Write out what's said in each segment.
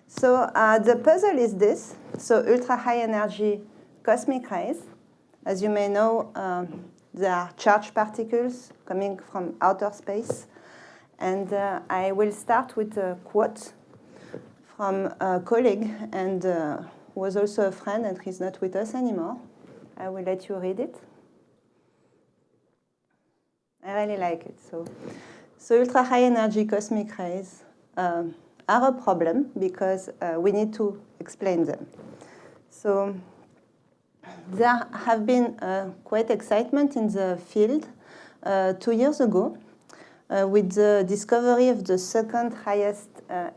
So the puzzle is this. So ultra-high energy cosmic rays. As you may know, they are charged particles coming from outer space. And I will start with a quote from a colleague and who was also a friend, and he's not with us anymore. I will let you read it. I really like it. So ultra-high energy cosmic rays are a problem because we need to explain them. So there have been quite excitement in the field 2 years ago with the discovery of the second highest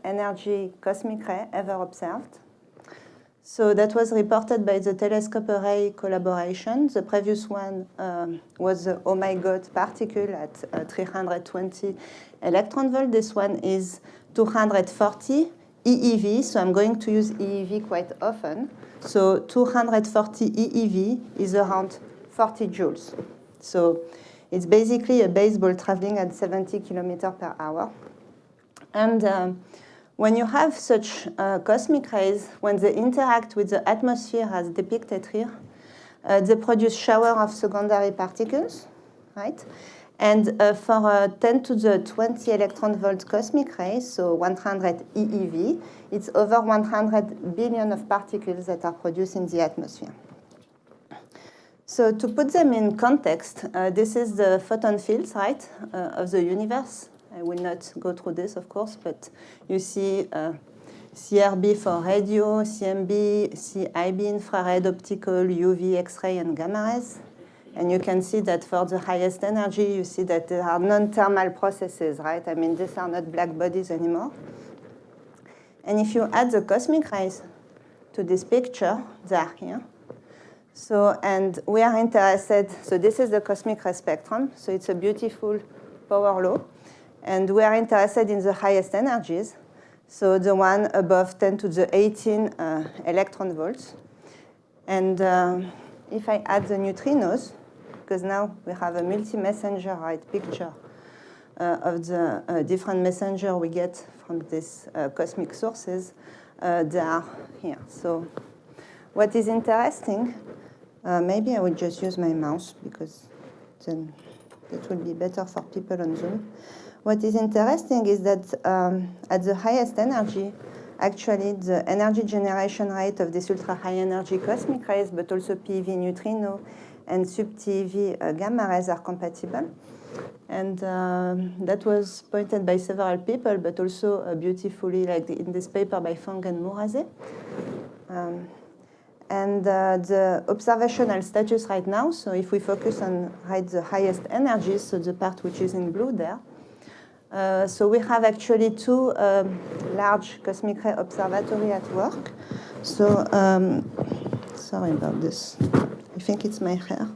energy cosmic ray ever observed. So that was reported by the Telescope Array collaboration. The previous one was the Oh my God particle at 320 electron volt. This one is 240 EeV, so I'm going to use EeV quite often. So 240 EeV is around 40 joules. So it's basically a baseball traveling at 70 kilometers per hour. And when you have such cosmic rays, when they interact with the atmosphere as depicted here, they produce shower of secondary particles, right? And for a 10 to the 20 electron volt cosmic ray, so 100 EeV, it's over 100 billion of particles that are produced in the atmosphere. So to put them in context, this is the photon fields, right, of the universe. I will not go through this, of course, but you see CRB for radio, CMB, CIB, infrared, optical, UV, X-ray, and gamma rays. And you can see that for the highest energy, you see that there are non-thermal processes, right? I mean, these are not black bodies anymore. And if you add the cosmic rays to this picture, they are here. So, and we are interested, so this is the cosmic ray spectrum, so it's a beautiful power law. And we are interested in the highest energies, so the one above 10 to the 18 electron volts. And if I add the neutrinos, because now we have a multi-messenger, right, picture of the different messenger we get from these cosmic sources, they are here. So what is interesting, maybe I will just use my mouse because then that will be better for people on Zoom. What is interesting is that at the highest energy, actually the energy generation rate of this ultra-high energy cosmic rays, but also PeV neutrino and sub-TeV gamma rays are compatible. And that was pointed by several people, but also beautifully, like in this paper by Fang and Muraze. And the observational status right now, so if we focus on the highest energies, so the part which is in blue there, so we have actually two large cosmic ray observatories at work. So, sorry about this. I think it's my hair.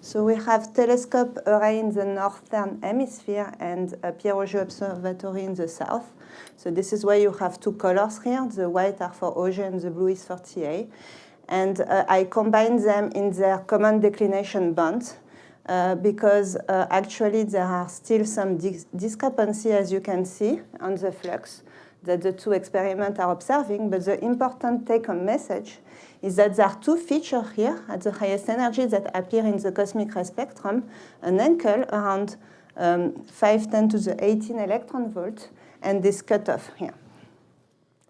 So we have Telescope Array in the northern hemisphere and a Pierre Auger Observatory in the south. So this is why you have two colors here. The white are for Auger and the blue is for TA. And I combine them in their common declination band. Because actually there are still some discrepancy, as you can see, on the flux that the two experiments are observing. But the important take-home message is that there are two features here at the highest energy that appear in the cosmic ray spectrum, an angle around 510 to the 18 electron volt, and this cutoff here.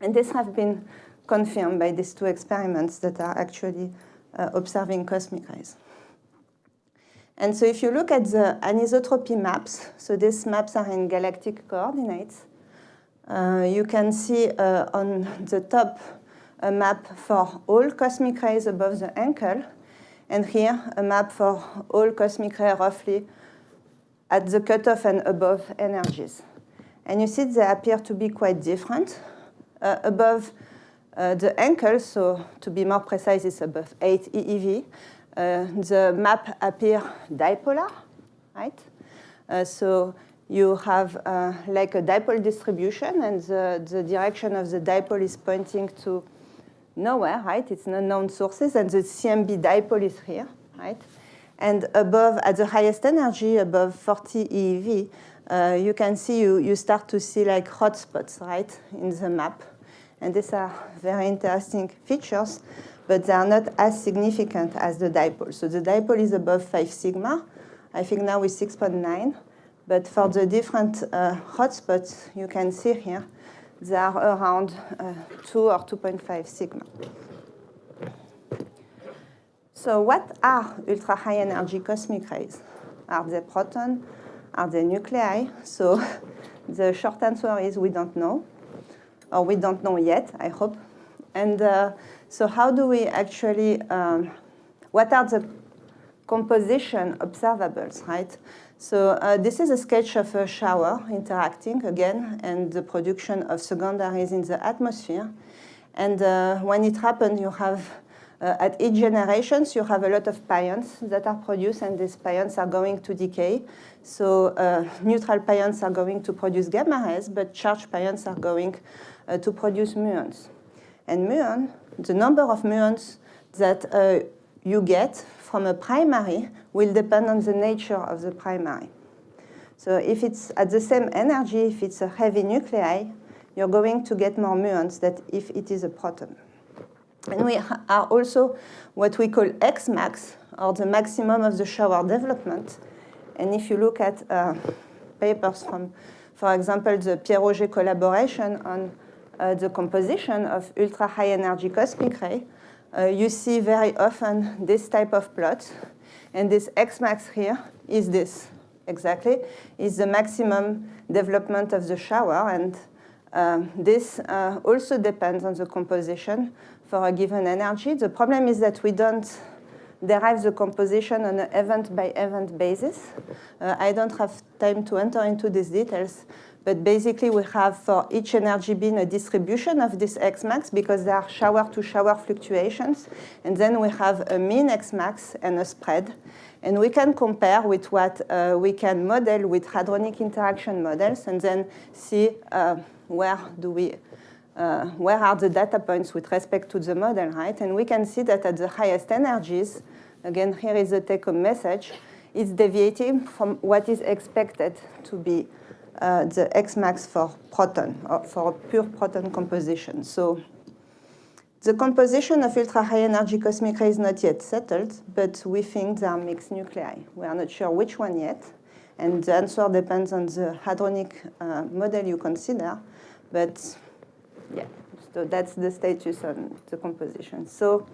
And this have been confirmed by these two experiments that are actually observing cosmic rays. And so if you look at the anisotropy maps, so these maps are in galactic coordinates, you can see on the top a map for all cosmic rays above the ankle, and here a map for all cosmic rays roughly at the cutoff and above energies. And you see they appear to be quite different. Above the ankle, so to be more precise, it's above 8 EeV. The map appear dipolar, right? So you have like a dipole distribution, and the direction of the dipole is pointing to nowhere, right? It's unknown sources, and the CMB dipole is here, right? And above, at the highest energy, above 40 EeV, you can see you start to see like hotspots, right, in the map. And these are very interesting features, but they are not as significant as the dipole. So the dipole is above 5 sigma. I think now is 6.9. But for the different hotspots you can see here, they are around 2 or 2.5 sigma. So what are ultra-high energy cosmic rays? Are they proton? Are they nuclei? So the short answer is we don't know, or we don't know yet, I hope. And so how do we actually, what are the composition observables, right? So this is a sketch of a shower interacting again and the production of secondaries in the atmosphere. And when it happens, you have, at each generation, you have a lot of pions that are produced, and these pions are going to decay. So neutral pions are going to produce gamma rays, but charged pions are going to produce muons. And muon, the number of muons that you get from a primary will depend on the nature of the primary. So if it's at the same energy, if it's a heavy nuclei, you're going to get more muons than if it is a proton. And we are also what we call Xmax, or the maximum of the shower development. And if you look at papers from, for example, the Pierre Auger collaboration on the composition of ultra-high energy cosmic ray, you see very often this type of plot. And this Xmax here is this, exactly, is the maximum development of the shower. And this also depends on the composition for a given energy. The problem is that we don't derive the composition on an event-by-event basis. I don't have time to enter into these details, but basically we have for each energy beam a distribution of this Xmax because there are shower-to-shower fluctuations, and then we have a mean Xmax and a spread. And we can compare with what we can model with hadronic interaction models and then see where are the data points with respect to the model, right? And we can see that at the highest energies, again, here is the take-home message, it's deviating from what is expected to be the Xmax for proton, or for pure proton composition. So the composition of ultra-high energy cosmic rays is not yet settled, but we think they are mixed nuclei. We are not sure which one yet, and the answer depends on the hadronic model you consider, but yeah, so that's the status on the composition. So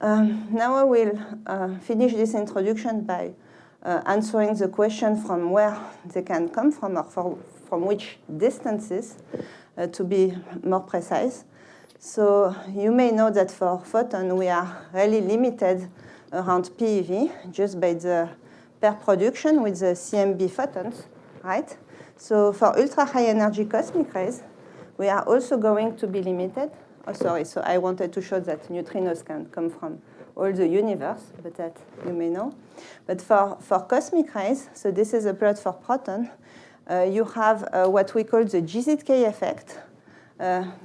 now I will finish this introduction by answering the question from where they can come from, or from which distances, to be more precise. So you may know that for photon, we are really limited around PeV just by the pair production with the CMB photons, right? So for ultra-high energy cosmic rays, we are also going to be limited. Oh, sorry, so I wanted to show that neutrinos can come from all the universe, but that you may know. But for cosmic rays, so this is a plot for proton, you have what we call the GZK effect,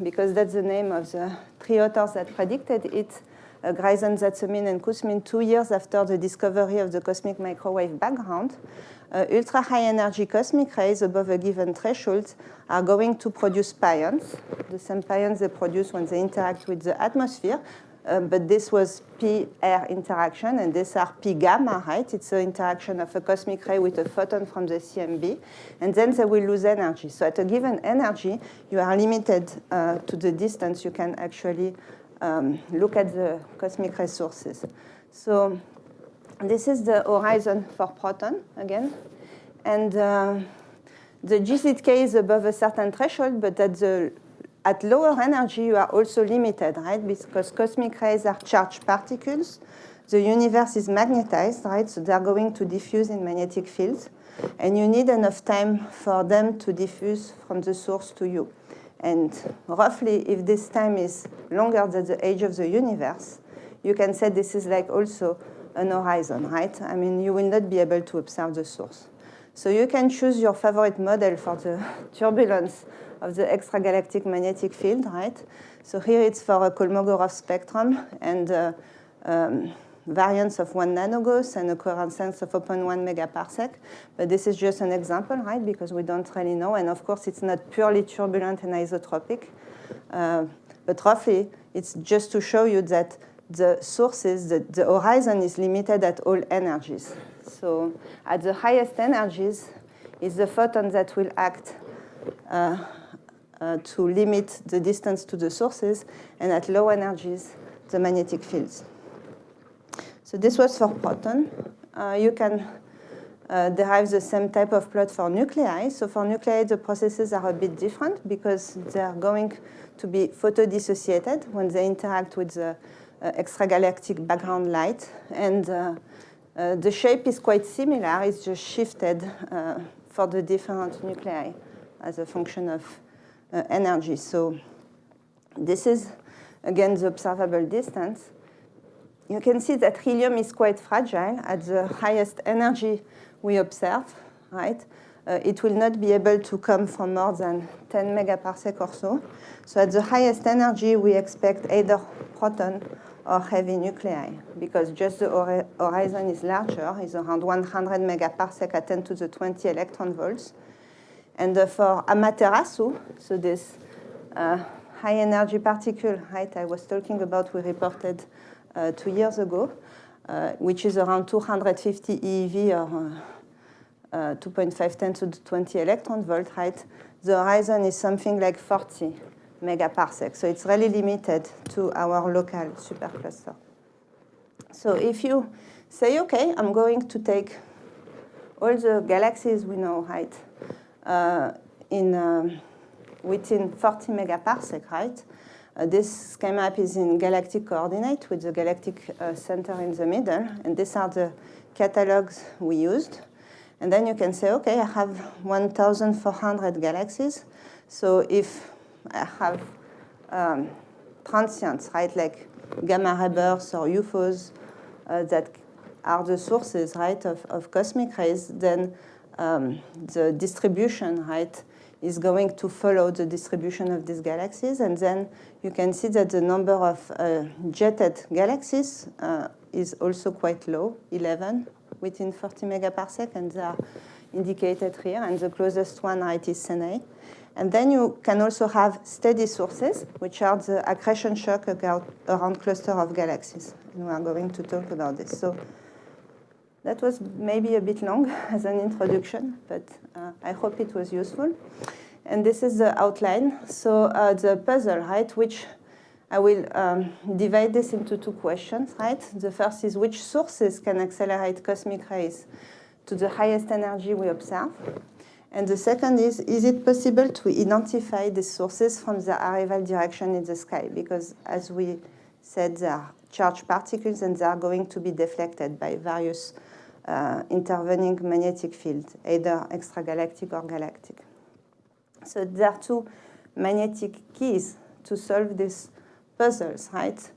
because that's the name of the three authors that predicted it, Greisen, Zatsumin, and Kuzmin, 2 years after the discovery of the cosmic microwave background. Ultra-high energy cosmic rays above a given threshold are going to produce pions, the same pions they produce when they interact with the atmosphere, but this was P-air interaction, and these are P-gamma, right? It's an interaction of a cosmic ray with a photon from the CMB, and then they will lose energy. So at a given energy, you are limited to the distance you can actually look at the cosmic ray sources. So this is the horizon for proton, again. And the GZK is above a certain threshold, but at lower energy, you are also limited, right? Because cosmic rays are charged particles. The universe is magnetized, right? So they're going to diffuse in magnetic fields. And you need enough time for them to diffuse from the source to you. And roughly, if this time is longer than the age of the universe, you can say this is like also an horizon, right? I mean, you will not be able to observe the source. So you can choose your favorite model for the turbulence of the extragalactic magnetic field, right? So here it's for a Kolmogorov spectrum and variance of 1 nanogauss and a coherence length of 0.1 megaparsec. But this is just an example, right? Because we don't really know. And of course, it's not purely turbulent and isotropic. But roughly, it's just to show you that the sources, the horizon is limited at all energies. So at the highest energies is the photon that will act to limit the distance to the sources, and at low energies, the magnetic fields. So this was for proton. You can derive the same type of plot for nuclei. So for nuclei, the processes are a bit different because they're going to be photodissociated when they interact with the extragalactic background light. And the shape is quite similar. It's just shifted for the different nuclei as a function of energy. So this is, again, the observable distance. You can see that helium is quite fragile. At the highest energy we observe, right? It will not be able to come from more than 10 megaparsec or so. So at the highest energy, we expect either proton or heavy nuclei, because just the horizon is larger, is around 100 megaparsec at 10 to the 20 electron volts. And for Amaterasu, so this high energy particle, right, I was talking about, we reported 2 years ago, which is around 250 eV or 2.5 10 to the 20 electron volt, right? The horizon is something like 40 megaparsec. So it's really limited to our local supercluster. So if you say, okay, I'm going to take all the galaxies we know, right, within 40 megaparsec, right? This schema is in galactic coordinate with the galactic center in the middle, and these are the catalogs we used. And then you can say, okay, I have 1,400 galaxies. So if I have transients, right, like gamma ray bursts or UFOs that are the sources, right, of cosmic rays, then the distribution, right, is going to follow the distribution of these galaxies. And then you can see that the number of jetted galaxies is also quite low, 11 within 40 megaparsec, and they are indicated here. And the closest one, right, is Senei. And then you can also have steady sources, which are the accretion shock around cluster of galaxies. And we are going to talk about this. So that was maybe a bit long as an introduction, but I hope it was useful. And this is the outline. So the puzzle, right, which I will divide this into two questions, right? The first is which sources can accelerate cosmic rays to the highest energy we observe? And the second is it possible to identify these sources from the arrival direction in the sky? Because as we said, they are charged particles and they are going to be deflected by various intervening magnetic fields, either extragalactic or galactic. So there are two magnetic keys to solve these puzzles, right?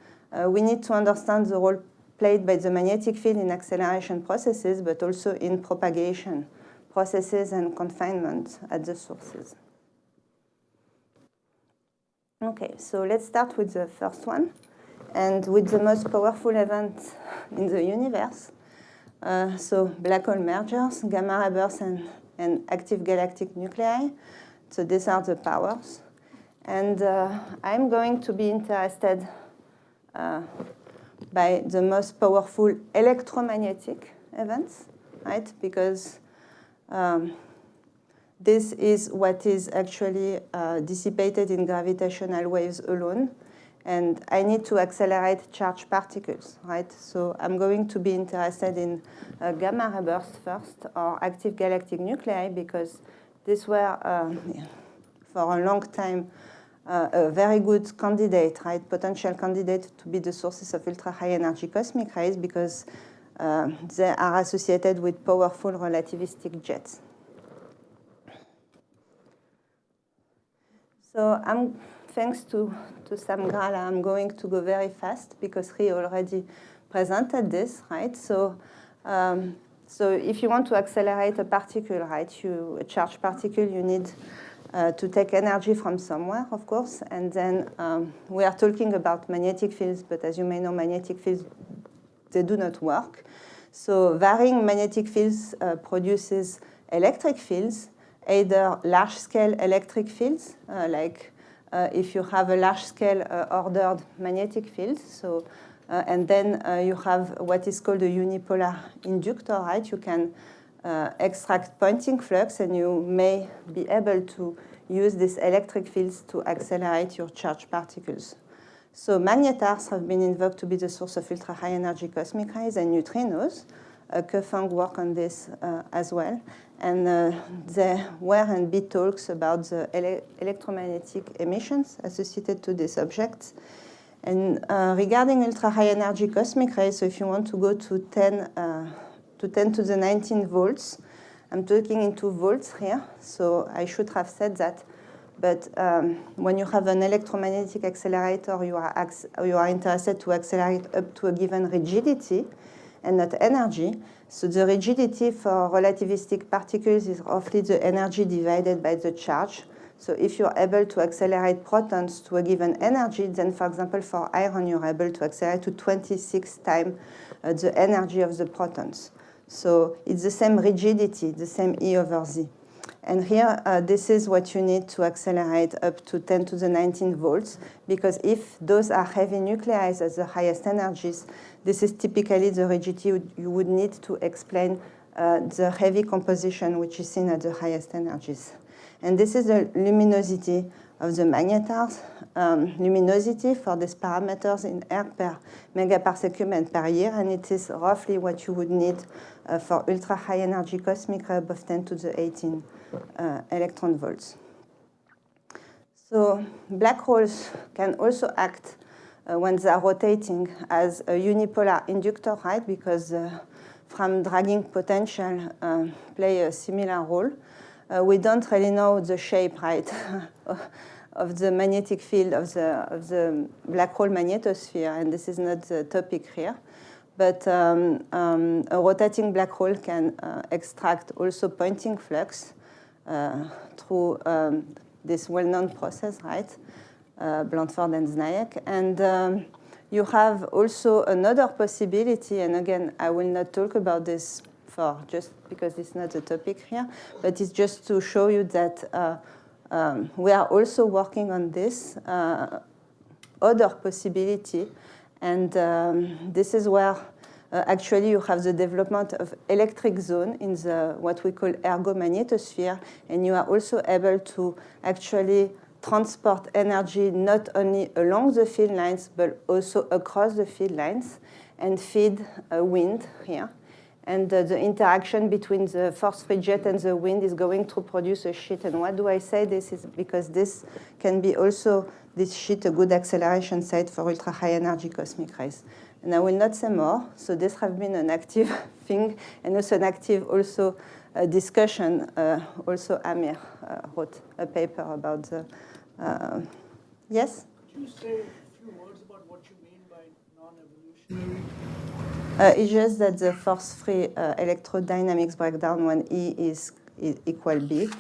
We need to understand the role played by the magnetic field in acceleration processes, but also in propagation processes and confinement at the sources. Okay, so let's start with the first one, and with the most powerful event in the universe. So black hole mergers, gamma ray bursts, and active galactic nuclei. So these are the powers. And I'm going to be interested by the most powerful electromagnetic events, right? Because this is what is actually dissipated in gravitational waves alone. And I need to accelerate charged particles, right? So I'm going to be interested in gamma ray bursts first, or active galactic nuclei, because these were, for a long time, a very good candidate, right? Potential candidate to be the sources of ultra-high energy cosmic rays, because they are associated with powerful relativistic jets. So thanks to Sam Grala, I'm going to go very fast because he already presented this, right? So if you want to accelerate a particle, right, a charged particle, you need to take energy from somewhere, of course. And then we are talking about magnetic fields, but as you may know, magnetic fields, they do not work. So varying magnetic fields produces electric fields, either large-scale electric fields, like if you have a large-scale ordered magnetic field. So, and then you have what is called a unipolar inductor, right? You can extract Poynting flux, and you may be able to use these electric fields to accelerate your charged particles. So magnetars have been invoked to be the source of ultra-high energy cosmic rays and neutrinos. Kefeng worked on this as well. And there were and be talks about the electromagnetic emissions associated to these objects. And regarding ultra-high energy cosmic rays, so if you want to go to 10 to the 19 volts, I'm talking into volts here, so I should have said that. But when you have an electromagnetic accelerator, you are interested to accelerate up to a given rigidity and not energy. So the rigidity for relativistic particles is roughly the energy divided by the charge. So if you're able to accelerate protons to a given energy, then, for example, for iron, you're able to accelerate to 26 times the energy of the protons. So it's the same rigidity, the same E over Z. And here, this is what you need to accelerate up to 10 to the 19 volts, because if those are heavy nuclei at the highest energies, this is typically the rigidity you would need to explain the heavy composition which is seen at the highest energies. And this is the luminosity of the magnetars. Luminosity for these parameters in erg per megaparsec cube and per year, and it is roughly what you would need for ultra-high energy cosmic ray above 10 to the 18 electron volts. So black holes can also act when they are rotating as a unipolar inductor, right? Because from dragging potential play a similar role. We don't really know the shape, right, of the magnetic field of the black hole magnetosphere, and this is not the topic here. But a rotating black hole can extract also Poynting flux through this well-known process, right, Blandford and Znaek. And you have also another possibility, and again, I will not talk about this for just because it's not the topic here, but it's just to show you that we are also working on this other possibility. And this is where actually you have the development of electric zone in the what we call ergomagnetosphere, and you are also able to actually transport energy not only along the field lines, but also across the field lines and feed wind here. And the interaction between the force-free jet and the wind is going to produce a sheet. And why do I say this? Is because this can be also, this sheet, a good acceleration site for ultra-high energy cosmic rays. And I will not say more. So this has been an active thing, and also an active also discussion. Also Amir wrote a paper about the, yes? Could you say a few words about what you mean by non-evolutionary? It's just that the force-free electrodynamics breakdown when E is equal B.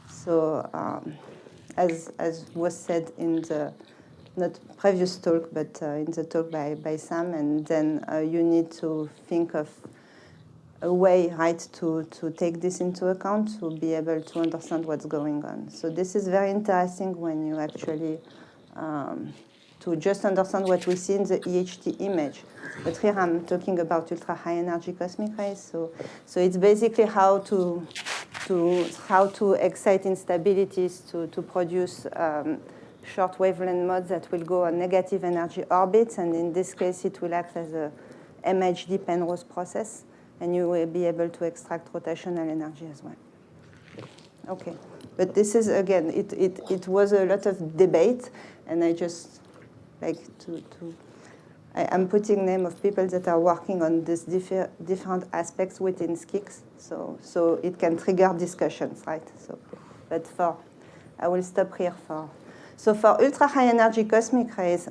So as was said in the not previous talk, but in the talk by Sam, and then you need to think of a way, right, to take this into account to be able to understand what's going on. So this is very interesting when you actually to just understand what we see in the EHT image. But here I'm talking about ultra-high energy cosmic rays. So it's basically how to excite instabilities to produce short wavelength modes that will go on negative energy orbits, and in this case it will act as a MHD Penrose process, and you will be able to extract rotational energy as well. Okay, but this is, again, it was a lot of debate, and I just like I'm putting name of people that are working on these different aspects within SCICs, so it can trigger discussions, right? So, but I will stop here for. So for ultra-high energy cosmic rays,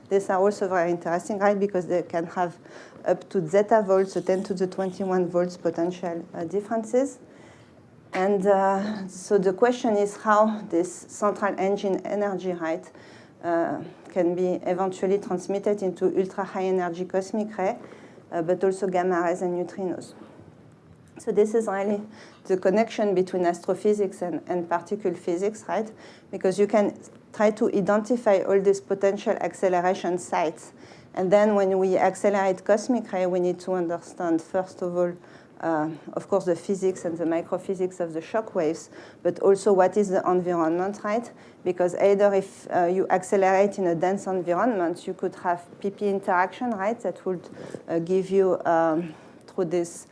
these are also very interesting, right? Because they can have up to zeta volts, so 10 to the 21 volts potential differences. And so the question is how this central engine energy, right, can be eventually transmitted into ultra-high energy cosmic ray, but also gamma rays and neutrinos. So this is really the connection between astrophysics and particle physics, right? Because you can try to identify all these potential acceleration sites. And then when we accelerate cosmic ray, we need to understand, first of all, of course, the physics and the microphysics of the shock waves, but also what is the environment, right? Because either if you accelerate in a dense environment, you could have PP interaction, right? That would give you, through this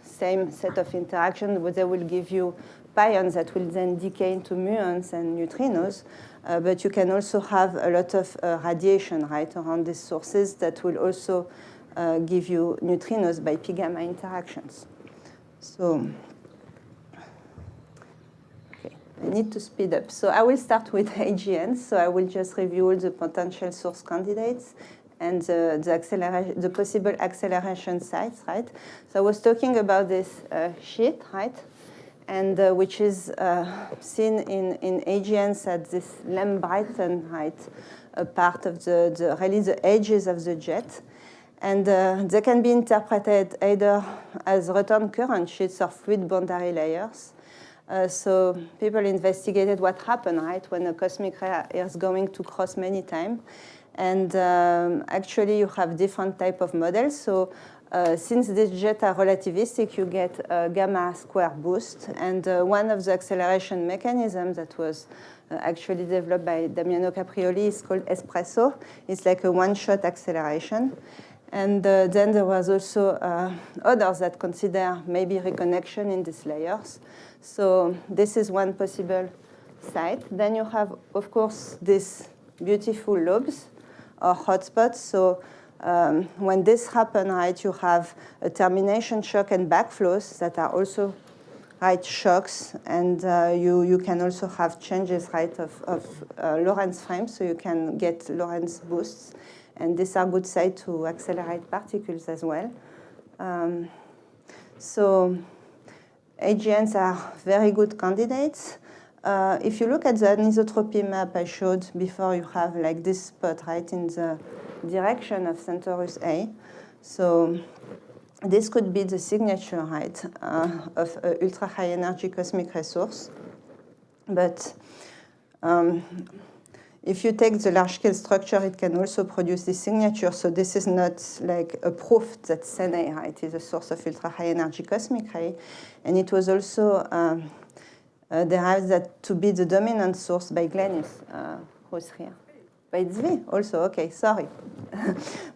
same set of interaction, they will give you pions that will then decay into muons and neutrinos. But you can also have a lot of radiation, right, around these sources that will also give you neutrinos by P-gamma interactions. So, okay, I need to speed up. So I will start with AGNs. So I will just review all the potential source candidates and the possible acceleration sites, right? So I was talking about this sheet, right? And which is seen in AGNs at this Lamb-Brighton, right, part of really the edges of the jet. And they can be interpreted either as return current sheets or fluid boundary layers. So people investigated what happened, right, when a cosmic ray is going to cross many times. And actually, you have different type of models. So since these jets are relativistic, you get a gamma square boost. And one of the acceleration mechanisms that was actually developed by Damiano Caprioli is called espresso. It's like a one-shot acceleration. And then there was also others that consider maybe reconnection in these layers. So this is one possible site. Then you have, of course, these beautiful lobes or hotspots. So when this happens, right, you have a termination shock and backflows that are also, right, shocks. And you can also have changes, right, of Lorentz frames. So you can get Lorentz boosts. And these are good sites to accelerate particles as well. So AGNs are very good candidates. If you look at the anisotropy map I showed before, you have like this spot, right, in the direction of Centaurus A. So this could be the signature, right, of an ultra-high energy cosmic resource. But if you take the large-scale structure, it can also produce this signature. So this is not like a proof that Cene, right, is a source of ultra-high energy cosmic ray. And it was also derived that to be the dominant source by Glennis, who's here. But it's V also, okay, sorry.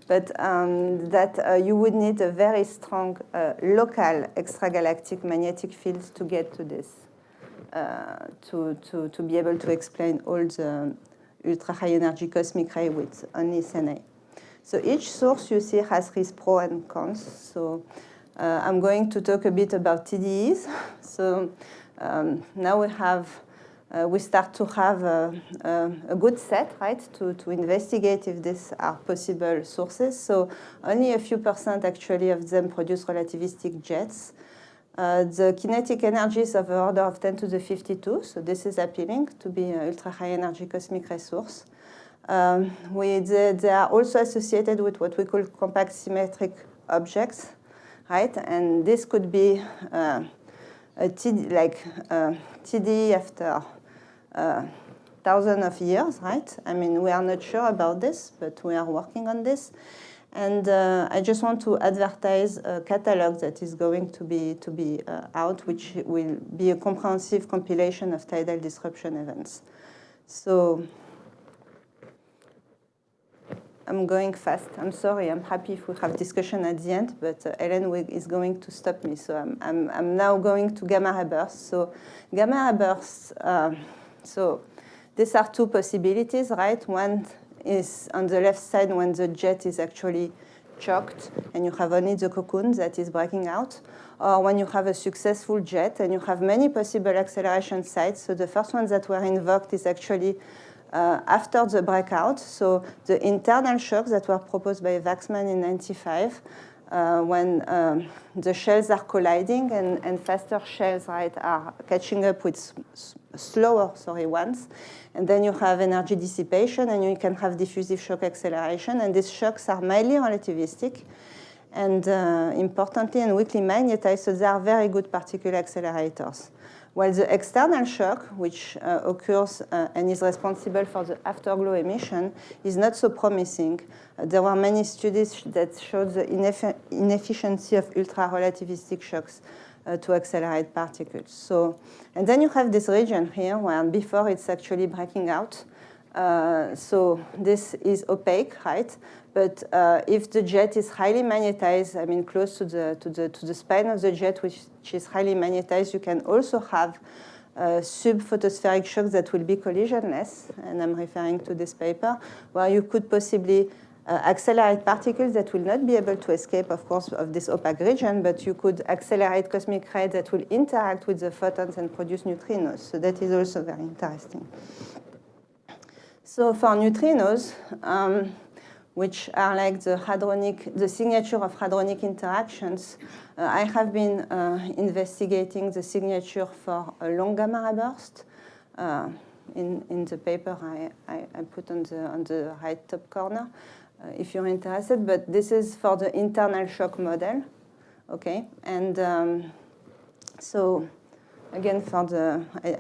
But that you would need a very strong local extragalactic magnetic field to get to this, to be able to explain all the ultra-high energy cosmic ray with only Cene. So each source you see has its pros and cons. So I'm going to talk a bit about TDEs. So now we start to have a good set, right, to investigate if these are possible sources. So only a few % actually of them produce relativistic jets. The kinetic energy is of the order of 10 to the 52, so this is appealing to be an ultra-high energy cosmic resource. They are also associated with what we call compact symmetric objects, right? And this could be a TD after thousands of years, right? I mean, we are not sure about this, but we are working on this. And I just want to advertise a catalog that is going to be out, which will be a comprehensive compilation of tidal disruption events. So I'm going fast. I'm sorry. I'm happy if we have discussion at the end, but Ellen is going to stop me. So I'm now going to gamma ray bursts. So gamma ray bursts. So these are two possibilities, right? One is on the left side when the jet is actually choked and you have only the cocoon that is breaking out, or when you have a successful jet and you have many possible acceleration sites. So the first one that were invoked is actually after the breakout. So the internal shocks that were proposed by Waxman in 1995, when the shells are colliding and faster shells, right, are catching up with slower ones. And then you have energy dissipation, and you can have diffusive shock acceleration. And these shocks are mildly relativistic, and importantly, and weakly magnetized, so they are very good particle accelerators. while the external shock, which occurs and is responsible for the afterglow emission, is not so promising. There were many studies that showed the inefficiency of ultra-relativistic shocks to accelerate particles. So, and then you have this region here where before it's actually breaking out. So this is opaque, right? But if the jet is highly magnetized, I mean close to the spine of the jet, which is highly magnetized, you can also have subphotospheric shocks that will be collisionless, and I'm referring to this paper, where you could possibly accelerate particles that will not be able to escape, of course, of this opaque region, but you could accelerate cosmic rays that will interact with the photons and produce neutrinos. So that is also very interesting. So for neutrinos, which are like the signature of hadronic interactions, I have been investigating the signature for a long gamma ray burst. In the paper I put on the right top corner, if you're interested. But this is for the internal shock model, okay? And so again,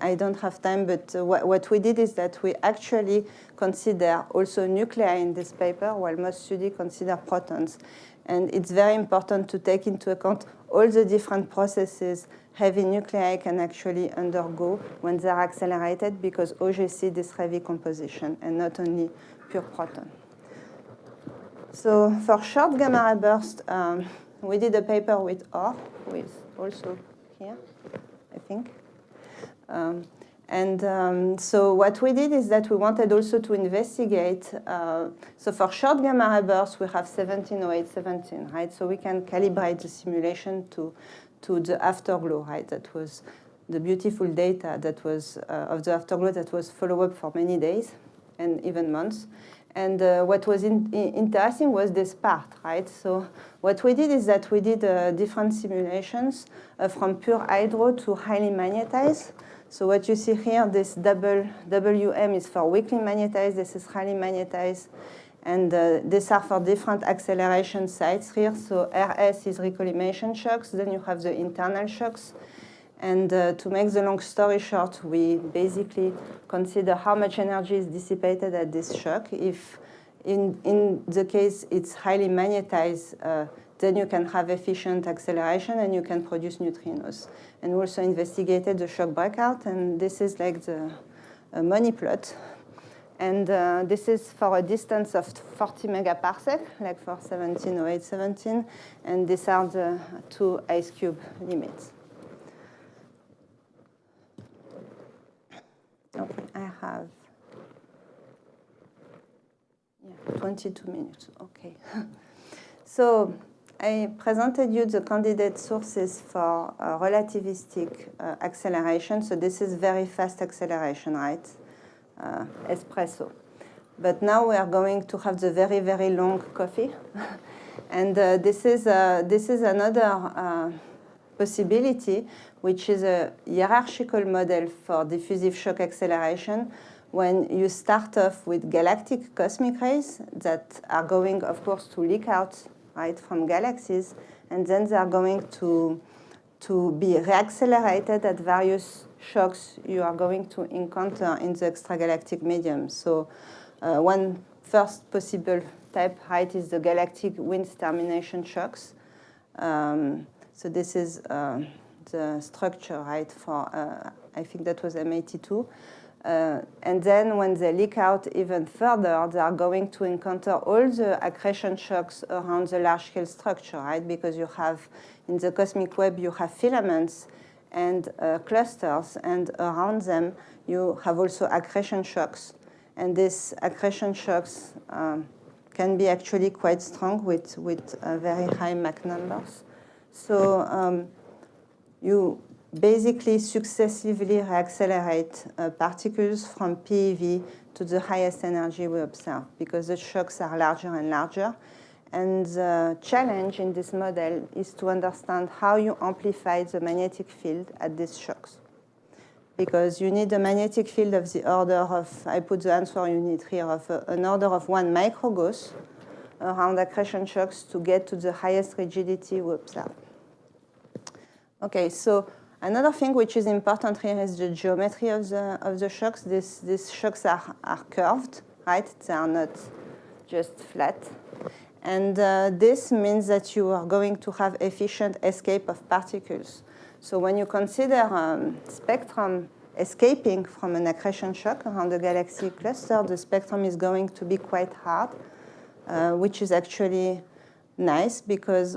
I don't have time, but what we did is that we actually consider also nuclei in this paper, while most studies consider protons. And it's very important to take into account all the different processes heavy nuclei can actually undergo when they're accelerated, because Auger sees this heavy composition and not only pure proton. So for short gamma ray burst, we did a paper with Or, who is also here, I think. So what we did is that we wanted also to investigate. So for short gamma ray bursts, we have 170817, right? So we can calibrate the simulation to the afterglow, right? That was the beautiful data that was of the afterglow that was followed up for many days and even months. And what was interesting was this part, right? So what we did is that we did different simulations from pure hydro to highly magnetized. So what you see here, this double WM is for weakly magnetized, this is highly magnetized. And these are for different acceleration sites here. So RS is recollimation shocks, then you have the internal shocks. And to make the long story short, we basically consider how much energy is dissipated at this shock. If in the case it's highly magnetized, then you can have efficient acceleration and you can produce neutrinos. And we also investigated the shock breakout, and this is like the money plot. And this is for a distance of 40 megaparsec, like for 170817, and these are the two ice cube limits. Okay, I have 22 minutes, okay. So I presented you the candidate sources for relativistic acceleration. So this is very fast acceleration, right? Espresso. But now we are going to have the very, very long coffee. And this is another possibility, which is a hierarchical model for diffusive shock acceleration, when you start off with galactic cosmic rays that are going, of course, to leak out, right, from galaxies, and then they are going to be reaccelerated at various shocks you are going to encounter in the extragalactic medium. So one first possible type, right, is the galactic wind termination shocks. So this is the structure, right, for, I think that was M82. And then when they leak out even further, they are going to encounter all the accretion shocks around the large-scale structure, right? Because you have, in the cosmic web, you have filaments and clusters, and around them, you have also accretion shocks. And these accretion shocks can be actually quite strong with very high Mach numbers. So you basically successively reaccelerate particles from PeV to the highest energy we observe, because the shocks are larger and larger. And the challenge in this model is to understand how you amplify the magnetic field at these shocks. Because you need a magnetic field of the order of, I put the answer unit here, of an order of 1 microgauss around accretion shocks to get to the highest rigidity we observe. Okay, so Another thing which is important here is the geometry of the shocks. These shocks are curved, right? They are not just flat. And this means that you are going to have efficient escape of particles. So when you consider spectrum escaping from an accretion shock around the galaxy cluster, the spectrum is going to be quite hard, which is actually nice because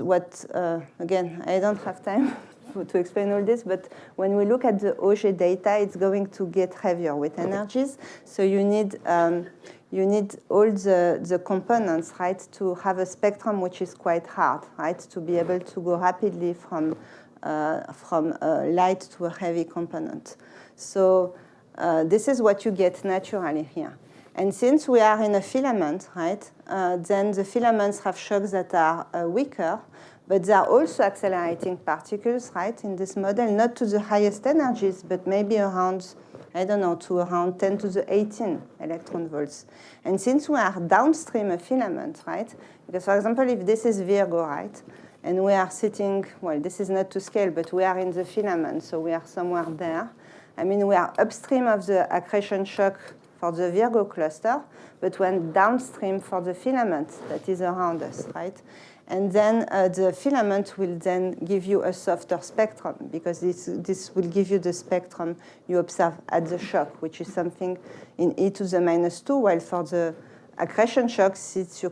again, I don't have time to explain all this, but when we look at the Auger data, it's going to get heavier with energies. So you need all the components, right, to have a spectrum which is quite hard, right, to be able to go rapidly from light to a heavy component. So this is what you get naturally here. And since we are in a filament, right, then the filaments have shocks that are weaker, but they are also accelerating particles, right, in this model, not to the highest energies, but maybe around, I don't know, to around 10 to the 18 electron volts. And since we are downstream a filament, right, because, for example, if this is Virgo, right, and we are sitting, well, this is not to scale, but we are in the filament, so we are somewhere there. I mean, we are upstream of the accretion shock for the Virgo cluster, but when downstream for the filament that is around us, right? And then the filament will then give you a softer spectrum because this will give you the spectrum you observe at the shock, which is something in e to the minus 2, while for the accretion shock, since you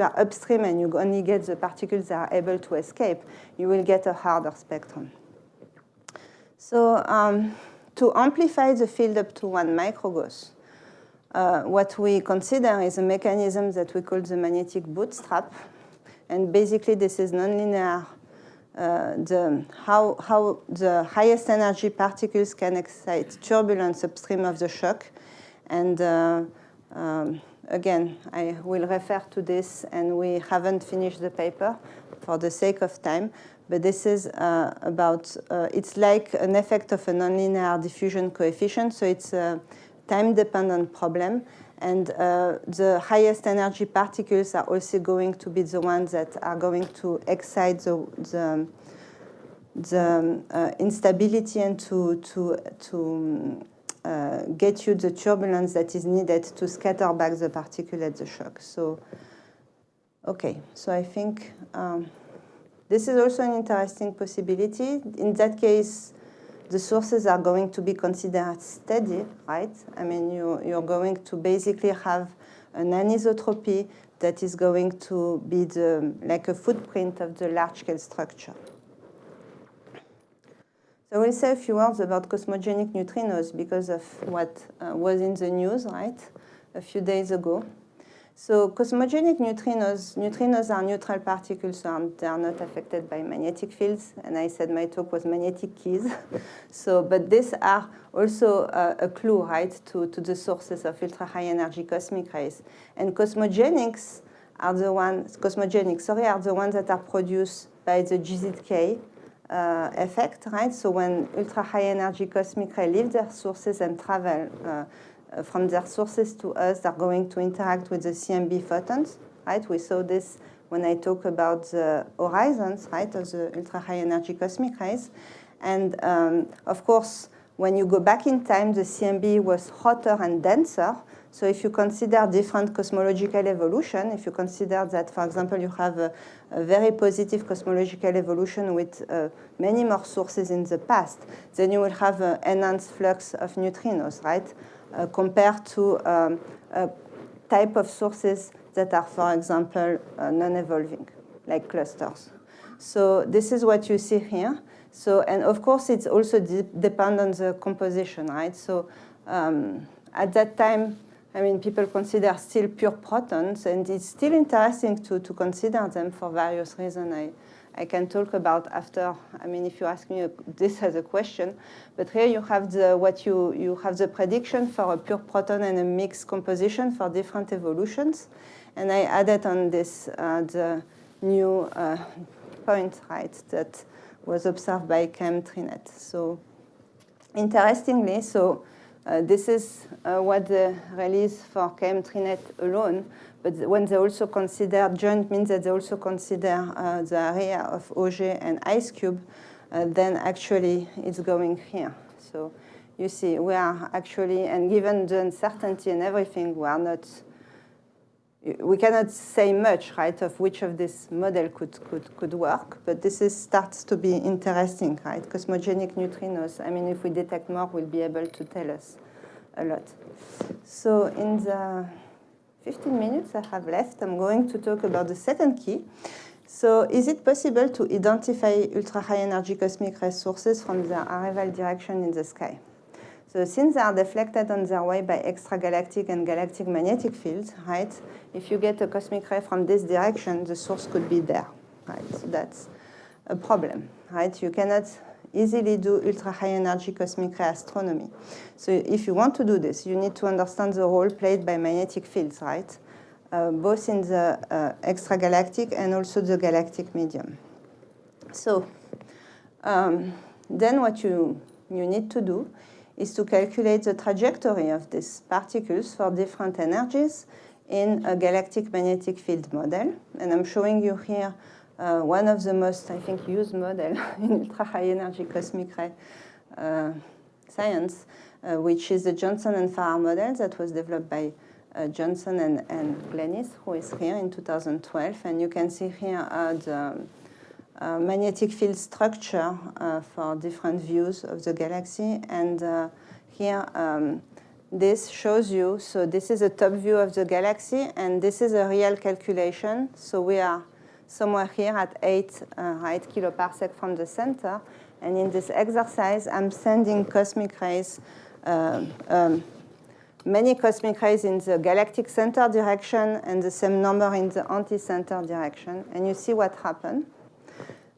are upstream and you only get the particles that are able to escape, you will get a harder spectrum. So to amplify the field up to 1 microgauss, what we consider is a mechanism that we call the magnetic bootstrap. And basically, this is nonlinear, how the highest energy particles can excite turbulence upstream of the shock. And again, I will refer to this, and we haven't finished the paper for the sake of time. But this is about, it's like an effect of a nonlinear diffusion coefficient. So it's a time-dependent problem. And the highest energy particles are also going to be the ones that are going to excite the instability and to get you the turbulence that is needed to scatter back the particle at the shock. So, okay, so I think this is also an interesting possibility. In that case, the sources are going to be considered steady, right? I mean, you're going to basically have an anisotropy that is going to be like a footprint of the large-scale structure. So we'll say a few words about cosmogenic neutrinos because of what was in the news, right, a few days ago. So cosmogenic neutrinos are neutral particles, so they are not affected by magnetic fields. And I said my talk was magnetic keys. So, but these are also a clue, right, to the sources of ultra-high energy cosmic rays. And cosmogenics are the ones that are produced by the GZK effect, right? So when ultra-high energy cosmic rays leave their sources and travel from their sources to us, they're going to interact with the CMB photons, right? We saw this when I talk about the horizons, right, of the ultra-high energy cosmic rays. And of course, when you go back in time, the CMB was hotter and denser. So if you consider different cosmological evolution, if you consider that, for example, you have a very positive cosmological evolution with many more sources in the past, then you will have an enhanced flux of neutrinos, right? Compared to a type of sources that are, for example, non-evolving, like clusters. So this is what you see here. So, and of course, it's also depend on the composition, right? So at that time, I mean, people consider still pure protons, and it's still interesting to consider them for various reasons. I can talk about after. I mean, if you ask me this as a question, but here you have you have the prediction for a pure proton and a mixed composition for different evolutions, and I added on this the new point, right, that was observed by KM3net. So interestingly, this is what the release for KM3net alone, but when they also consider joint means that they also consider the area of Auger and IceCube, then actually it's going here. So you see, we are actually, and given the uncertainty and everything, we cannot say much, right, of which of this model could work, but this starts to be interesting, right? Cosmogenic neutrinos, I mean, if we detect more, we'll be able to tell us a lot. So in the 15 minutes I have left, I'm going to talk about the second key. So is it possible to identify ultra-high energy cosmic ray sources from their arrival direction in the sky? So since they are deflected on their way by extragalactic and galactic magnetic fields, right, if you get a cosmic ray from this direction, the source could be there, right? So that's a problem, right? You cannot easily do ultra-high energy cosmic ray astronomy. So if you want to do this, you need to understand the role played by magnetic fields, right? Both in the extragalactic and also the galactic medium. So then what you need to do is to calculate the trajectory of these particles for different energies in a galactic magnetic field model. And I'm showing you here one of the most, I think, used model in ultra-high energy cosmic ray science, which is the Johnson and Farrar model that was developed by Johnson and Glennis, who is here in 2012. And you can see here the magnetic field structure for different views of the galaxy. And here, this shows you, so this is a top view of the galaxy, and this is a real calculation. So we are somewhere here at 8 kiloparsec from the center. And in this exercise, I'm sending cosmic rays, many cosmic rays in the galactic center direction and the same number in the anti-center direction. And you see what happened.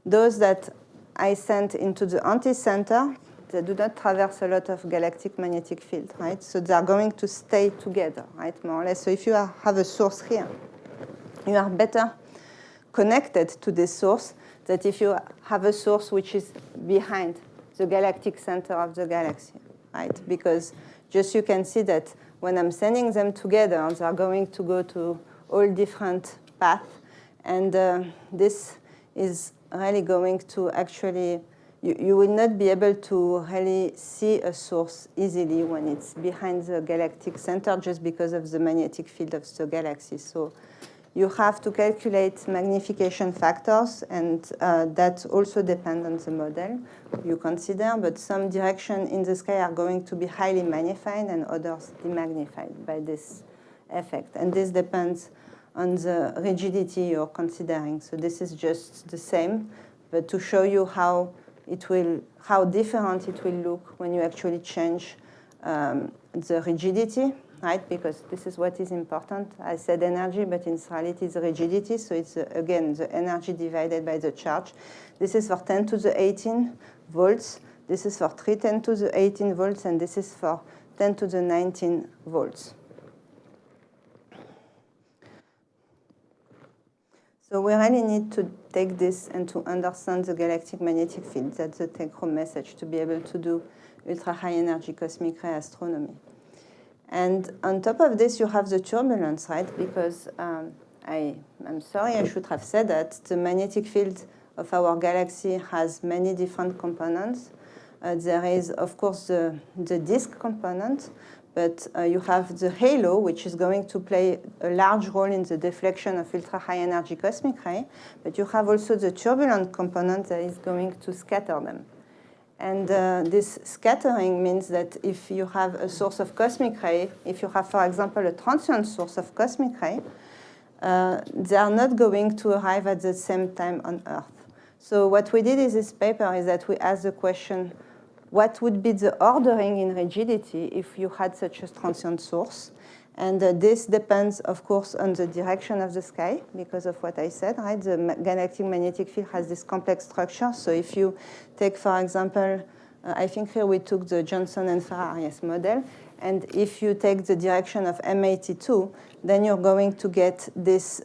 Those that I sent into the anti-center, they do not traverse a lot of galactic magnetic field, right? So they are going to stay together, right, more or less. So if you have a source here, you are better connected to this source than if you have a source which is behind the galactic center of the galaxy, right? Because just you can see that when I'm sending them together, they are going to go to all different paths. And this is really going to actually, you will not be able to really see a source easily when it's behind the galactic center just because of the magnetic field of the galaxy. So you have to calculate magnification factors, and that also depends on the model you consider, but some direction in the sky are going to be highly magnified and others demagnified by this effect. And this depends on the rigidity you're considering. So this is just the same, but to show you how different it will look when you actually change the rigidity, right? Because this is what is important. I said energy, but in reality it's rigidity. So it's, again, the energy divided by the charge. This is for 10 to the 18 volts. This is for 310 to the 18 volts, and this is for 10 to the 19 volts. So we really need to take this and to understand the galactic magnetic field. That's the take-home message, to be able to do ultra-high energy cosmic ray astronomy. And on top of this, you have the turbulence, right? Because I'm sorry, I should have said that the magnetic field of our galaxy has many different components. There is, of course, the disk component, but you have the halo, which is going to play a large role in the deflection of ultra-high energy cosmic ray. But you have also the turbulent component that is going to scatter them. And this scattering means that if you have a source of cosmic ray, if you have, for example, a transient source of cosmic ray, they are not going to arrive at the same time on Earth. So what we did in this paper is that we asked the question, what would be the ordering in rigidity if you had such a transient source? And this depends, of course, on the direction of the sky, because of what I said, right? The galactic magnetic field has this complex structure. So if you take, for example, I think here we took the Johnson and Farrar model, and if you take the direction of M82, then you're going to get this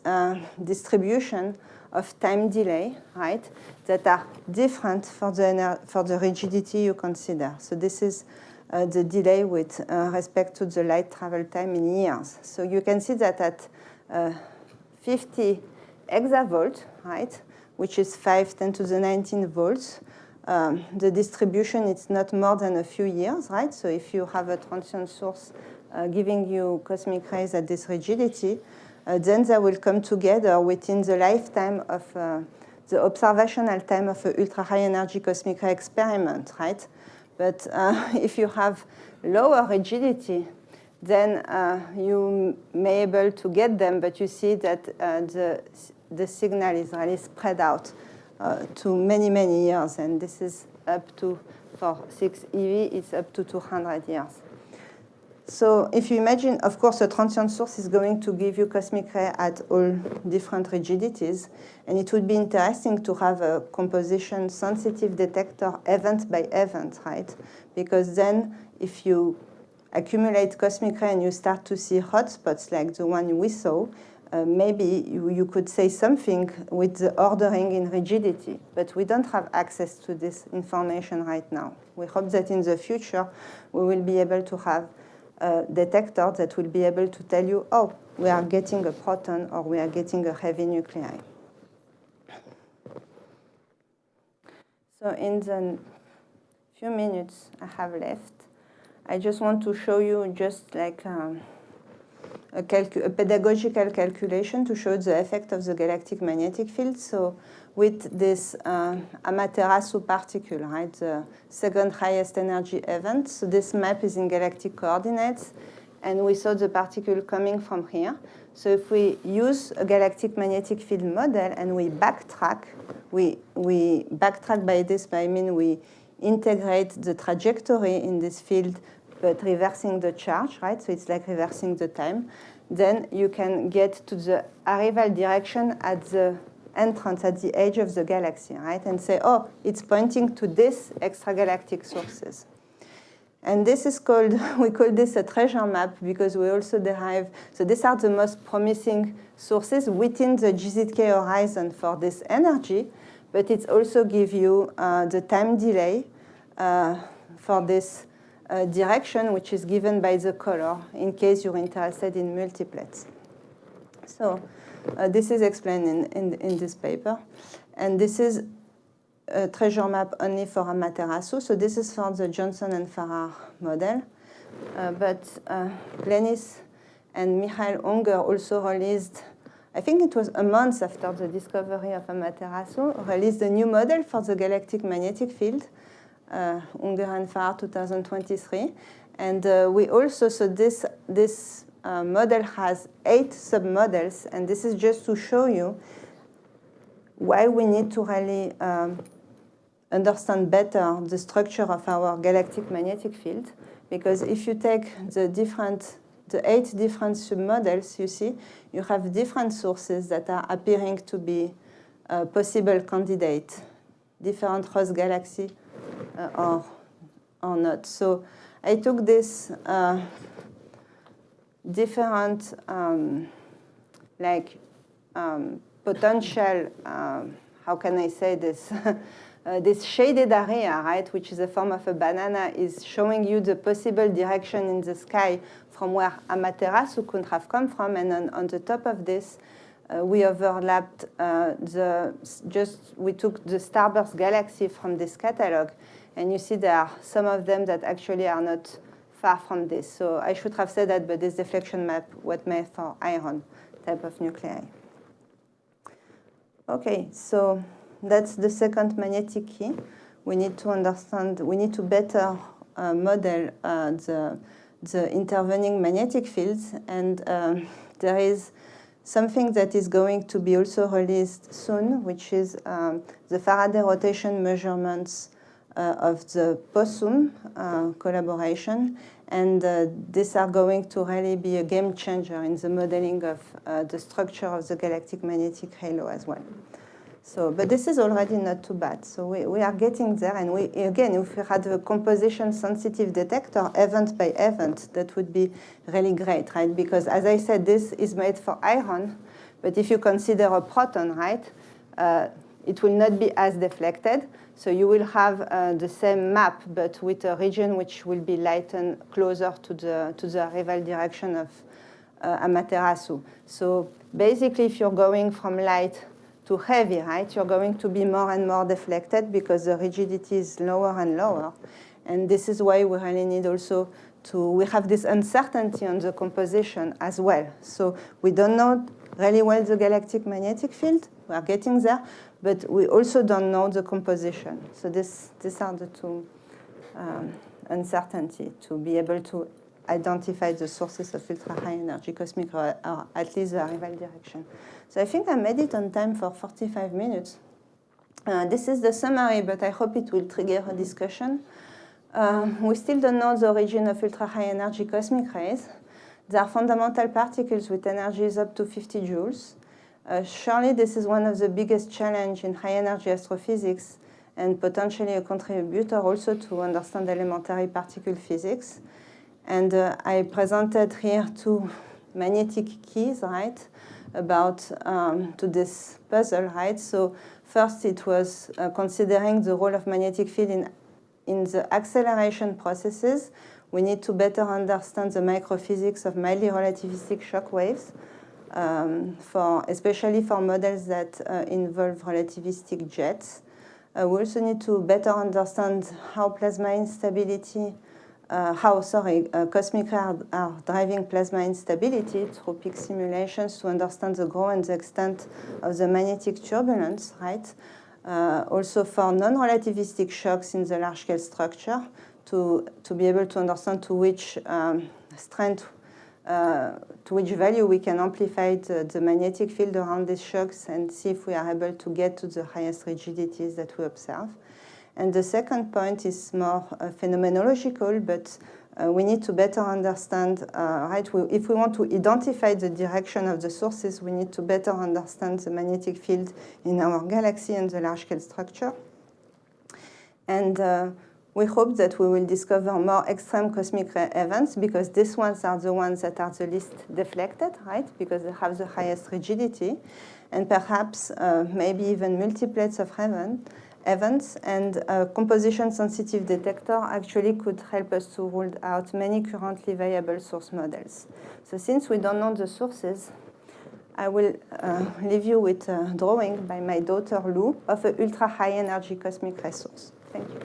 distribution of time delay, right, that are different for the rigidity you consider. So this is the delay with respect to the light travel time in years. So you can see that at 50 exavolt, right, which is 5 10 to the 19 volts, the distribution is not more than a few years, right? So if you have a transient source giving you cosmic rays at this rigidity, then they will come together within the lifetime of the observational time of an ultra-high energy cosmic ray experiment, right? But if you have lower rigidity, then you may be able to get them, but you see that the signal is really spread out to many, many years, and this is up to, for 6 eV, it's up to 200 years. So if you imagine, of course, a transient source is going to give you cosmic ray at all different rigidities, and it would be interesting to have a composition-sensitive detector event by event, right? Because then if you accumulate cosmic ray and you start to see hotspots like the one we saw, maybe you could say something with the ordering in rigidity, but we don't have access to this information right now. We hope that in the future we will be able to have a detector that will be able to tell you, oh, we are getting a proton or we are getting a heavy nuclei. So in the few minutes I have left, I just want to show you just like a pedagogical calculation to show the effect of the galactic magnetic field. So with this Amaterasu particle, right, the second highest energy event, so this map is in galactic coordinates, and we saw the particle coming from here. So if we use a galactic magnetic field model and we backtrack, we backtrack by this, I mean we integrate the trajectory in this field but reversing the charge, right? So it's like reversing the time. Then you can get to the arrival direction at the entrance, at the edge of the galaxy, right? And say, oh, it's pointing to this extragalactic sources. And this is called, we call this a treasure map because we also derive, so these are the most promising sources within the GZK horizon for this energy, but it also gives you the time delay for this direction, which is given by the color, in case you're interested in multiplets. So this is explained in this paper. And this is a treasure map only for Amaterasu. So this is for the Johnson and Farrar model. But Glenis and Michael Auger also released, I think it was a month after the discovery of Amaterasu, released a new model for the galactic magnetic field, Auger and Farrar 2023. And we also, so this model has 8 submodels, and this is just to show you why we need to really understand better the structure of our galactic magnetic field. Because if you take the 8 different submodels, you see, you have different sources that are appearing to be possible candidates, different Ross galaxy or not. So I took this different potential, how can I say this? This shaded area, right, which is a form of a banana, is showing you the possible direction in the sky from where Amaterasu could have come from. And on the top of this, we overlapped we took the starburst galaxy from this catalog. And you see there are some of them that actually are not far from this. So I should have said that, but this deflection map was made for iron type of nuclei. Okay, so that's the second magnetic key. We need to understand, we need to better model the intervening magnetic fields. And there is something that is going to be also released soon, which is the Faraday rotation measurements of the POSSUM collaboration. And these are going to really be a game changer in the modeling of the structure of the galactic magnetic halo as well. So, but this is already not too bad. So we are getting there. And again, if we had a composition-sensitive detector, event by event, that would be really great, right? Because as I said, this is made for iron. But if you consider a proton, right, it will not be as deflected. So you will have the same map, but with a region which will be lightened closer to the arrival direction of Amaterasu. So basically, if you're going from light to heavy, right, you're going to be more and more deflected because the rigidity is lower and lower. And this is why we really need also we have this uncertainty on the composition as well. So we don't know really well the galactic magnetic field. We are getting there, but we also don't know the composition. So these are the two uncertainty to be able to identify the sources of ultra-high energy cosmic ray, or at least the arrival direction. So I think I made it on time for 45 minutes. This is the summary, but I hope it will trigger a discussion. We still don't know the origin of ultra-high energy cosmic rays. They are fundamental particles with energies up to 50 joules. Surely this is one of the biggest challenges in high-energy astrophysics and potentially a contributor also to understand elementary particle physics. And I presented here two magnetic keys, right, about to this puzzle, right? So first it was considering the role of magnetic field in the acceleration processes. We need to better understand the microphysics of mildly relativistic shock waves, especially for models that involve relativistic jets. We also need to better understand how plasma instability, cosmic rays are driving plasma instability through peak simulations to understand the growth and the extent of the magnetic turbulence, right? Also for non-relativistic shocks in the large-scale structure to be able to understand to which strength, to which value we can amplify the magnetic field around these shocks and see if we are able to get to the highest rigidities that we observe. And the second point is more phenomenological, but we need to better understand, right? If we want to identify the direction of the sources, we need to better understand the magnetic field in our galaxy and the large-scale structure. And we hope that we will discover more extreme cosmic ray events because these ones are the ones that are the least deflected, right? Because they have the highest rigidity, and perhaps maybe even multiplets of events, and a composition-sensitive detector actually could help us to rule out many currently viable source models. So since we don't know the sources, I will leave you with a drawing by my daughter Lou of an ultra-high energy cosmic ray source. Thank you.